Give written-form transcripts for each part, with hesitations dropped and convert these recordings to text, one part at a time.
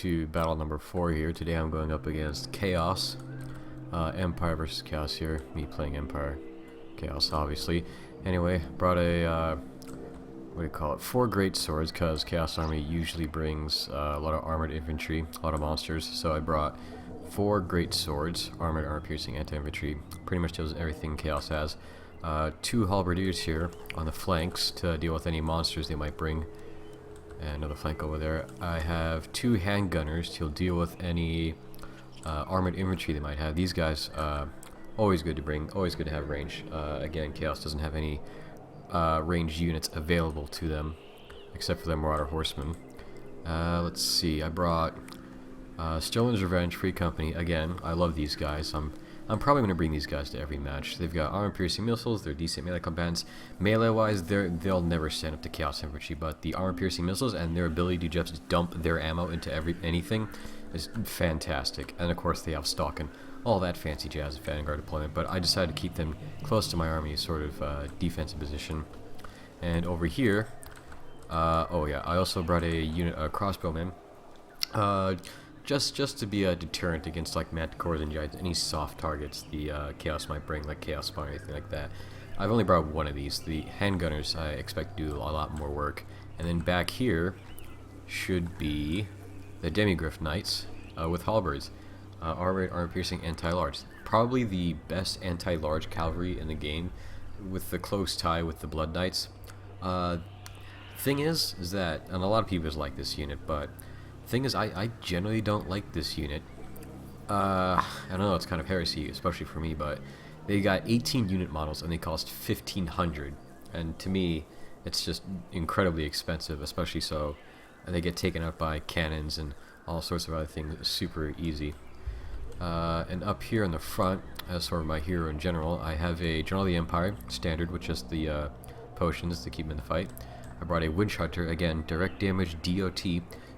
to battle number 4 here. Today I'm going up against Chaos. Empire versus Chaos here. Me playing Empire. Chaos, obviously. Anyway, brought a, what do you call it? 4 great swords, because Chaos Army usually brings a lot of armored infantry, a lot of monsters. So I brought 4 great swords, armored, armor-piercing, anti-infantry. Pretty much deals with everything Chaos has. 2 halberdiers here on the flanks to deal with any monsters they might bring. And another flank over there. I have 2 handgunners to deal with any armored infantry they might have. These guys, always good to bring, always good to have range. Again, Chaos doesn't have any ranged units available to them, except for the Marauder Horsemen. Let's see, I brought Sterling's Revenge, Free Company. Again, I love these guys. I'm probably going to bring these guys to every match. They've got armor-piercing missiles, they're decent melee combatants. Melee-wise, they'll never stand up to Chaos Infantry, but the armor-piercing missiles and their ability to just dump their ammo into anything is fantastic. And of course, they have stock and all that fancy jazz of Vanguard deployment, but I decided to keep them close to my army, sort of defensive position. And over here, oh yeah, I also brought a unit, crossbowman. Just to be a deterrent against like manticores and giants, any soft targets the Chaos might bring, like Chaos Spawn or anything like that. I've only brought one of these. The handgunners I expect to do a lot more work. And then back here should be the Demigryph Knights with halberds, armored, armor-piercing, anti-large. Probably the best anti-large cavalry in the game, with the close tie with the Blood Knights. Thing is that, and a lot of people like this unit, but thing is, I generally don't like this unit. I don't know, it's kind of heresy, especially for me, but they got 18 unit models and they cost 1,500, and to me, it's just incredibly expensive, especially so they get taken out by cannons and all sorts of other things super easy. And up here in the front, as sort of my hero in general, I have a General of the Empire, standard, with just the potions to keep him in the fight. I brought a Witch Hunter, again, direct damage DOT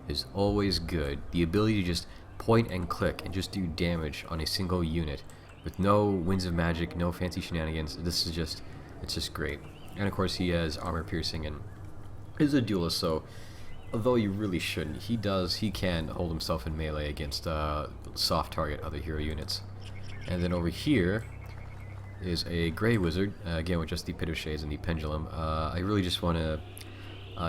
is always good. The ability to just point and click and just do damage on a single unit with no winds of magic, no fancy shenanigans. This is just, it's just great. And of course he has armor piercing and is a duelist, so although you really shouldn't, he can hold himself in melee against soft target other hero units. And then over here is a Grey Wizard, again with just the Pit of Shades and the Pendulum. I really just want to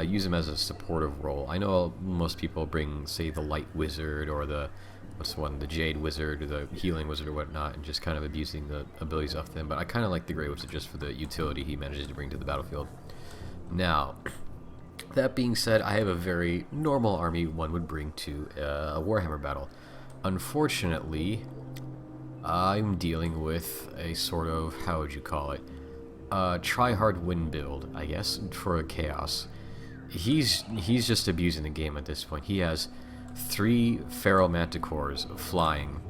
use him as a supportive role. I know most people bring, say, the Light Wizard or the, what's the one, the Jade Wizard or the Healing Wizard or whatnot, and just kind of abusing the abilities of them, but I kind of like the Grey Wizard just for the utility he manages to bring to the battlefield. Now, that being said, I have a very normal army one would bring to a Warhammer battle. Unfortunately, I'm dealing with a sort of, how would you call it, try-hard win build, I guess, for a Chaos. He's just abusing the game at this point. He has 3 Feral Manticores flying,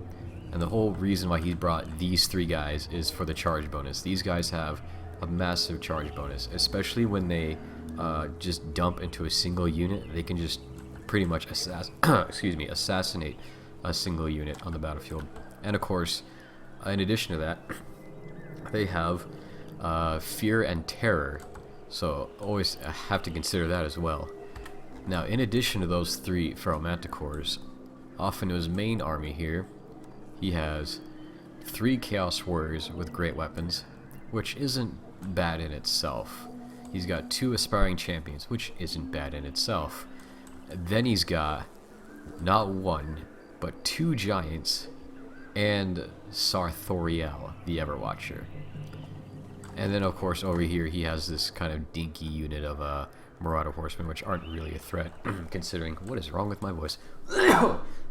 and the whole reason why he brought these 3 guys is for the charge bonus. These guys have a massive charge bonus, especially when they just dump into a single unit. They can just pretty much assassinate a single unit on the battlefield. And of course, in addition to that, they have Fear and Terror. So always have to consider that as well. Now, in addition to those 3 Feral Manticores, off in his main army here, he has 3 Chaos Warriors with great weapons, which isn't bad in itself. He's got 2 Aspiring Champions, which isn't bad in itself. Then he's got not 1, but 2 Giants and Sarthoriel, the Everwatcher. And then, of course, over here he has this kind of dinky unit of Marauder Horsemen, which aren't really a threat, considering what is wrong with my voice.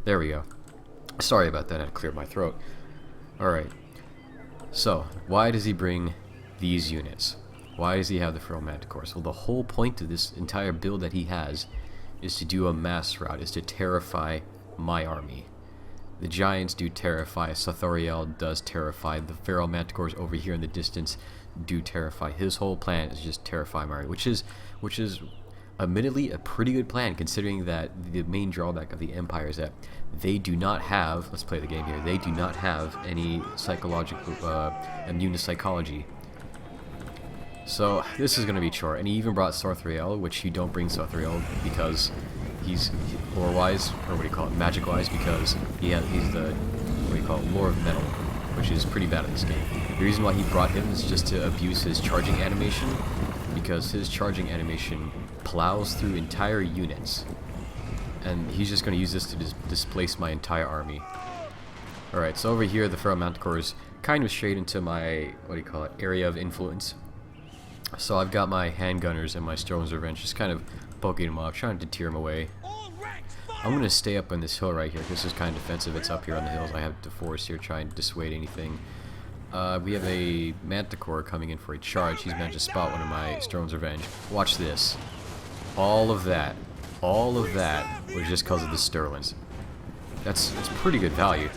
There we go. Sorry about that, I had to clear my throat. Alright, so why does he bring these units? Why does he have the Feral Manticores? Well, the whole point of this entire build that he has is to do a mass rout, is to terrify my army. The Giants do terrify, Sarthoriel does terrify, the Feral Manticores over here in the distance do terrify. His whole plan is just terrify Mario, which is admittedly a pretty good plan, considering that the main drawback of the Empire is that they do not have, let's play the game here, they do not have any psychological immune to psychology. So this is going to be chore. And he even brought Sarthoriel, which you don't bring Sarthoriel because lore-wise, or what do you call it, magic-wise, because he's the, what do you call it, Lore of Metal, which is pretty bad in this game. The reason why he brought him is just to abuse his charging animation, because his charging animation plows through entire units, and he's just going to use this to displace my entire army. Alright, so over here the Feral Manticores kind of strayed into my, what do you call it, area of influence. So I've got my handgunners and my Stone's Revenge just kind of poking them off, trying to deter them away. I'm going to stay up on this hill right here. This is kind of defensive. It's up here on the hills. I have the forest here trying to dissuade anything. We have a Manticore coming in for a charge. He's managed to spot one of my Stone's Revenge. Watch this. All of that was just because of the Sterlings. That's pretty good value.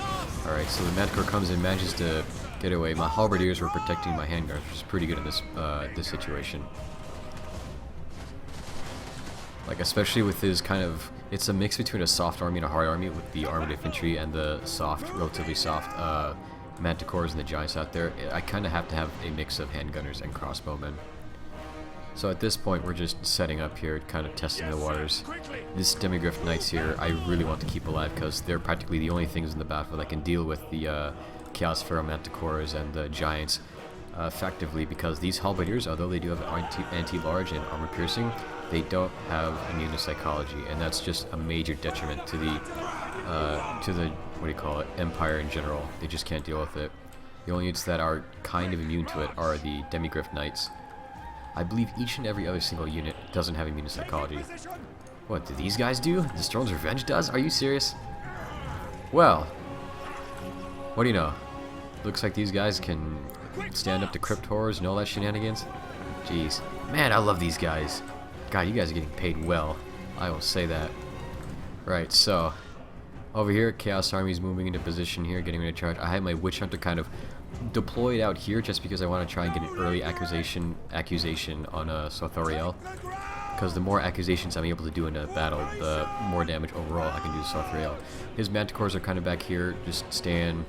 Alright, so the Manticore comes in, manages to get away. My Halberdiers were protecting my handgunners, which is pretty good in this situation. Like, especially with his kind of... It's a mix between a soft army and a hard army, with the armored infantry and the soft, relatively soft Manticores and the Giants out there. I kind of have to have a mix of handgunners and crossbowmen. So at this point, we're just setting up here, kind of testing the waters. This Demigryph Knights here, I really want to keep alive because they're practically the only things in the battlefield that can deal with the Chaos Feral Manticores and the Giants effectively, because these Halberdiers, although they do have anti-large and armor piercing, they don't have immune to psychology, and that's just a major detriment to the what do you call it, Empire in general. They just can't deal with it. The only units that are kind of immune to it are the Demigryph Knights. I believe each and every other single unit doesn't have immune to psychology. What do these guys do? The Stone's Revenge does? Are you serious? Well, what do you know? Looks like these guys can stand up to Crypt Horrors and all that shenanigans. Jeez. Man, I love these guys. God, you guys are getting paid well. I will say that. Right, so over here, Chaos Army's moving into position here, getting ready to charge. I have my Witch Hunter kind of deployed out here just because I want to try and get an early accusation on Sothoriel. Because the more accusations I'm able to do in a battle, the more damage overall I can do to Sothoriel. His Manticores are kind of back here, just trying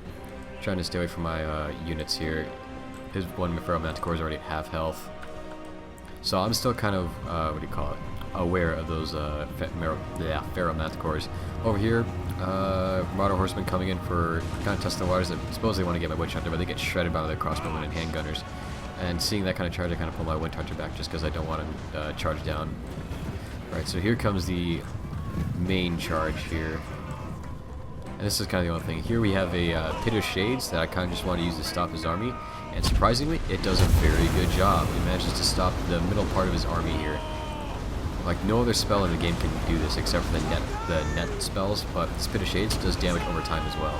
to stay away from my units here. His one Feral Manticore is already at half health. So I'm still kind of, what do you call it, aware of those Feral Manticores. Over here, Marauder Horsemen coming in for kind of testing the waters. I suppose they want to get my Witch Hunter, but they get shredded by their crossbowmen and handgunners. And seeing that kind of charge, I kind of pull my Witch Hunter back just because I don't want to charge down. Alright, so here comes the main charge here. And this is kind of the only thing. Here we have a Pit of Shades that I kind of just want to use to stop his army. And surprisingly, it does a very good job. It manages to stop the middle part of his army here. Like, no other spell in the game can do this except for the net spells, but this Pit of Shades does damage over time as well.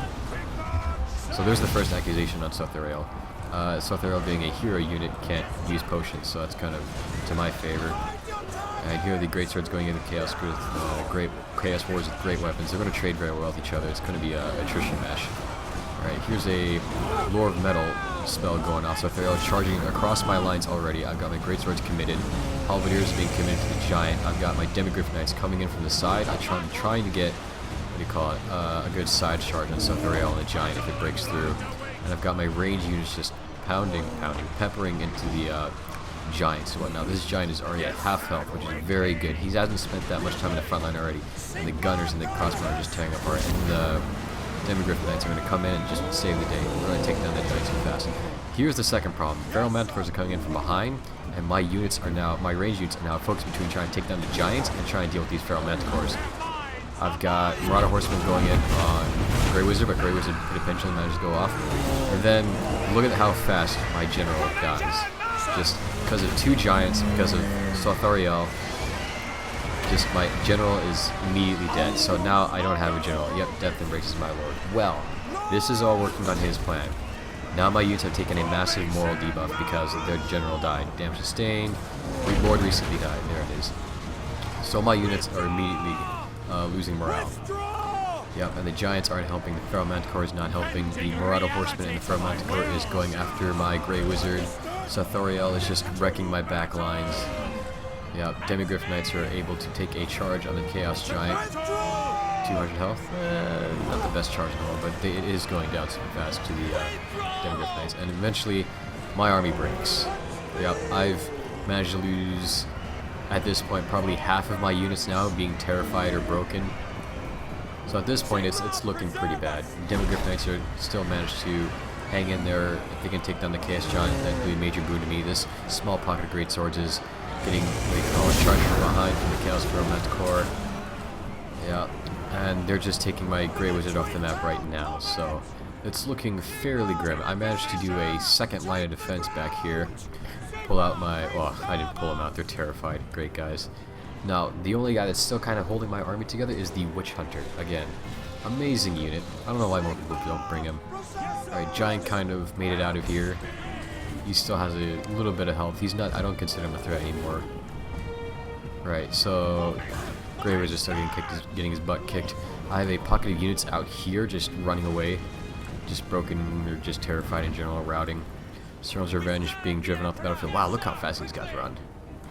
So there's the first accusation on Sothoriel. Sothoriel being a hero unit can't use potions, so that's kind of to my favor. And here are the Great Swords going into Chaos with Chaos Wars with great weapons. They're going to trade very well with each other. It's going to be an attrition match. Alright, here's a Lore of Metal spell going off. Sothoriel charging across my lines already. I've got my Great Swords committed. Halberdiers being committed to the Giant. I've got my Demigryph Knights coming in from the side. I'm trying to get, what do you call it, a good side charge on Sothoriel and the Giant if it breaks through. And I've got my range units just peppering into the Giants and whatnot. This Giant is already at half health, which is very good. He hasn't spent that much time in the front line already. And the Gunners and the Crossbowmen are just tearing apart. And the Demigryph Knights are going to come in and just save the day. We're going to take down that Giant too fast. Here's the second problem. Feral Manticores are coming in from behind, and my ranged units are now focused between trying to take down the Giants and trying to deal with these Feral Manticores. I've got Marauder Horsemen going in on Grey Wizard, but Grey Wizard eventually manages to go off. And then look at how fast my general dies. Just because of two Giants, because of Sothoriel, just my general is immediately dead. So now I don't have a general. Yep, death embraces my lord. Well, this is all working on his plan. Now my units have taken a massive moral debuff because their general died. Damage sustained. Lord recently died. There it is. So my units are immediately losing morale. Yep, and the Giants aren't helping. The Feral Manticore is not helping. The Marauder Horseman and the Feral Manticore is going after my Grey Wizard. Sothoriel is just wrecking my back lines. Yeah, Demigryph Knights are able to take a charge on the Chaos Giant. 200 health. Not the best charge in the world, but it is going down super fast to the Demigryph Knights. And eventually, my army breaks. Yep, I've managed to lose at this point, probably half of my units now being terrified or broken. So at this point, it's looking pretty bad. Demogryph Knights are still managed to hang in there. If they can take down the Chaos Giant, that'd be a major boon to me. This small pocket of Great Swords is getting what you call a charge from behind from the Chaos Feral Manticore. Yeah, and they're just taking my Grey Wizard off the map right now, so it's looking fairly grim. I managed to do a second line of defense back here. Pull out my... well, I didn't pull them out. They're terrified. Great guys. Now, the only guy that's still kind of holding my army together is the Witch Hunter. Again, amazing unit. I don't know why more people don't bring him. Alright, Giant kind of made it out of here. He still has a little bit of health. He's not... I don't consider him a threat anymore. Right, so... Grey Wizard still getting his butt kicked. I have a pocket of units out here just running away. Just broken or just terrified in general, routing. Storm's Revenge being driven off the battlefield. Wow, look how fast these guys run.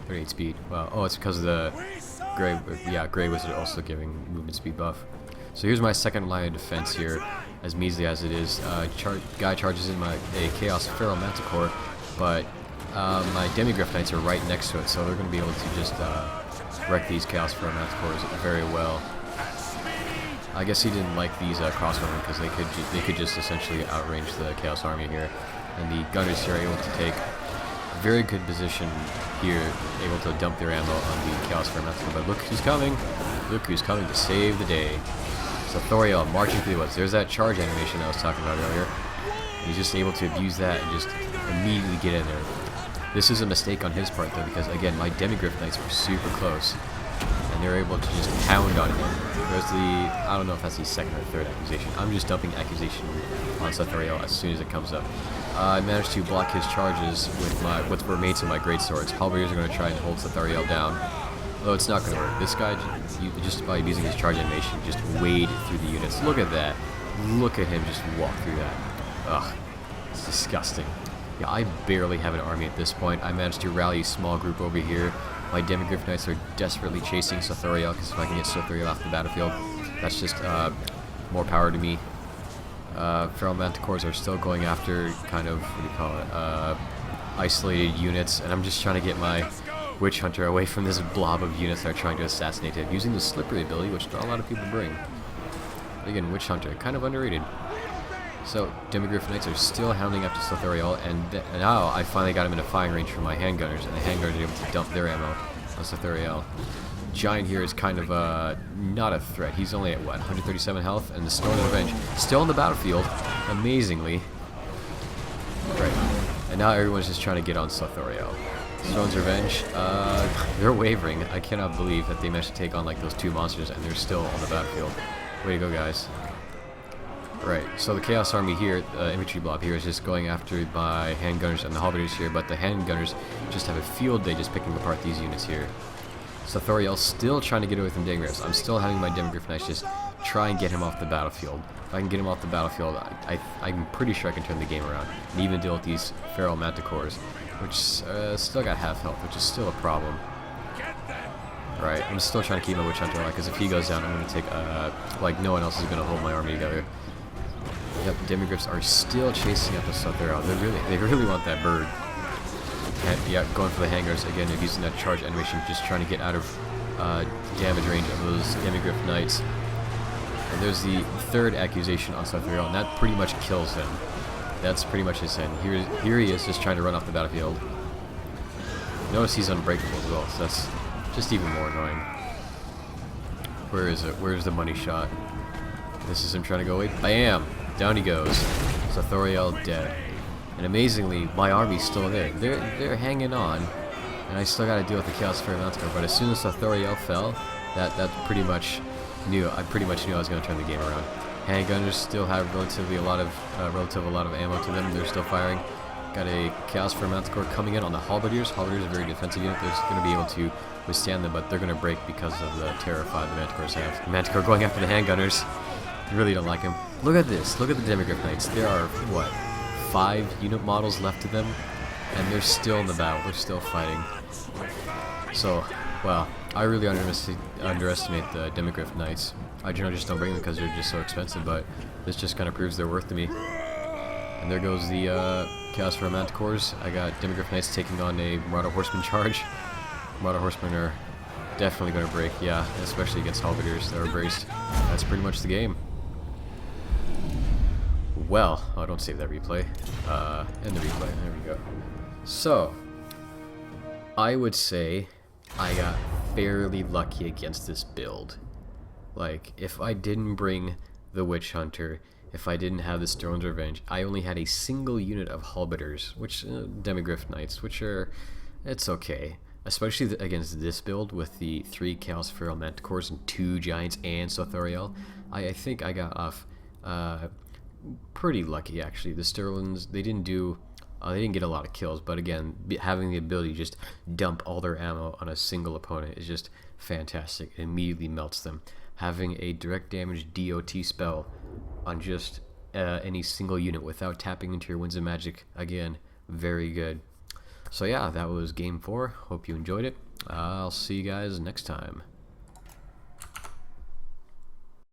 38 speed. Wow. Oh, it's because of the Grey Wizard also giving movement speed buff. So here's my second line of defense here, as measly as it is. Guy charges in a Chaos Feral Manticore, but my Demigryph Knights are right next to it, so they're going to be able to just wreck these Chaos Feral Manticores very well. I guess he didn't like these crossbowmen because they could just essentially outrange the Chaos Army here, and the gunners here are able to take a very good position here, able to dump their ammo on the Chaos Feral Manticore. But look who's coming! Look who's coming to save the day! So Thoriel marching through the woods. There's that charge animation I was talking about earlier. He's just able to abuse that and just immediately get in there. This is a mistake on his part though, because again, my Demigryph Knights were super close, and they're able to just pound on him. There's the, I don't know if that's the second or third accusation. I'm just dumping accusation on Thoriel as soon as it comes up. I managed to block his charges with what remains of my great swords. Halberdiers are going to try and hold Thoriel down, although it's not going to work. This guy, just by using his charge animation, just wade through the units. Look at that. Look at him just walk through that. Ugh, it's disgusting. Yeah, I barely have an army at this point. I managed to rally a small group over here. My Demigryph Knights are desperately chasing Thoriel, because if I can get Thoriel off the battlefield, that's just more power to me. Feral Manticores are still going after kind of, what do you call it, isolated units, and I'm just trying to get my Witch Hunter away from this blob of units that are trying to assassinate him, using the Slippery ability, which not a lot of people bring. Again, Witch Hunter, kind of underrated. So, Demigryph Knights are still hounding after Thoriel, and now I finally got him in a firing range for my handgunners, and the handgunners are able to dump their ammo on Thoriel. Giant here is kind of not a threat. He's only at, what, 137 health, and the Storm's Revenge still on the battlefield, amazingly. Right, and now everyone's just trying to get on Thoriel. Storm's Revenge, they're wavering. I cannot believe that they managed to take on like those two monsters, and they're still on the battlefield. Way to go, guys. Right, so the Chaos Army here, infantry blob here, is just going after my handgunners and the halberdiers here, but the handgunners just have a field day just picking apart these units here. So Thoriel's still trying to get away from Demigryphs. I'm still having my Demigryph Knights just try and get him off the battlefield. If I can get him off the battlefield, I'm pretty sure I can turn the game around and even deal with these Feral Manticores, which still got half health, which is still a problem. Right, I'm still trying to keep my Witch Hunter alive, because if he goes down, I'm going to take, like, no one else is going to hold my army together. Yep, Demigryphs are still chasing after Thoriel. They really want that bird. And yeah, going for the hangars again, using that charge animation, just trying to get out of damage range of those Demigryph Knights. And there's the third accusation on Thoriel, and that pretty much kills him. That's pretty much his end. Here he is, just trying to run off the battlefield. Notice he's unbreakable as well, so that's just even more annoying. Where is it? Where's the money shot? This is him trying to go away. Bam! Down he goes. So Thoriel dead. And amazingly, my army's still there. They're hanging on, and I still got to deal with the Chaos Feral Manticore. But as soon as Thoriel fell, that pretty much knew. I pretty much knew I was going to turn the game around. Handgunners still have relatively a lot of ammo to them. They're still firing. Got a Chaos Feral Manticore coming in on the Halberdiers. Halberdiers are a very defensive unit. They're going to be able to withstand them, but they're going to break because of the Terror 5 the Manticores have. The Manticore going after the handgunners. Really don't like him. Look at this. Look at the Demigryph Knights. There are, what, 5 unit models left of them, and they're still in the battle. They're still fighting. So, well, I really underestimate the Demigryph Knights. I generally just don't bring them because they're just so expensive, but this just kind of proves their worth to me. And there goes the Chaos Feral Manticores. I got Demigryph Knights taking on a Marauder Horseman charge. Marauder Horsemen are definitely going to break, yeah, especially against Halberders that are braced. That's pretty much the game. Well, oh, don't save that replay. End the replay. There we go. So, I would say I got fairly lucky against this build. Like, if I didn't bring the Witch Hunter, if I didn't have the Stone's Revenge, I only had a single unit of Halberders, which, Demigryph Knights, which are, it's okay. Especially against this build with the 3 Chaos Feral Manticores and 2 Giants and Sothoriel. I think I got off pretty lucky, actually. The Sterlins, they didn't get a lot of kills, but again, having the ability to just dump all their ammo on a single opponent is just fantastic. It immediately melts them. Having a direct damage DOT spell on just any single unit without tapping into your Winds of Magic, again, very good. So yeah, that was game 4. Hope you enjoyed it. I'll see you guys next time.